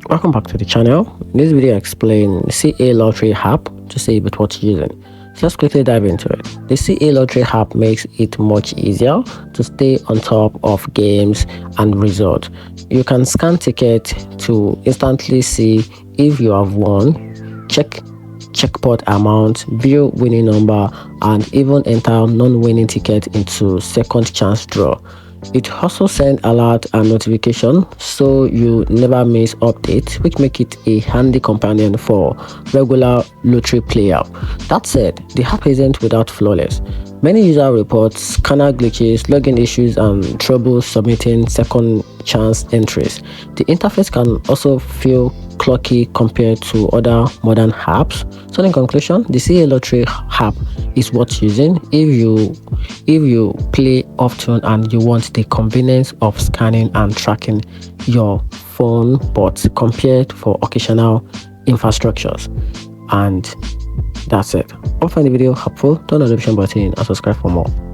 Welcome back to the channel. In this video I explain the CA Lottery app to see about what you're using. So let's quickly dive into it. The CA Lottery app makes it much easier to stay on top of games and results. You can scan tickets to instantly see if you have won, check jackpot amount, view winning number, and even enter non-winning ticket into second chance draw. It also sends alert and notification so you never miss updates, which make it a handy companion for regular lottery player. That said, the app isn't without flawless. Many user reports scanner glitches, login issues, and trouble submitting second chance entries. The interface can also feel clunky compared to other modern apps. So in conclusion, the CA Lottery app is worth using if you play often and you want the convenience of scanning and tracking your phone, but compared for occasional infrastructures. And that's it. Hope you find the video helpful. Turn on the notification button and subscribe for more.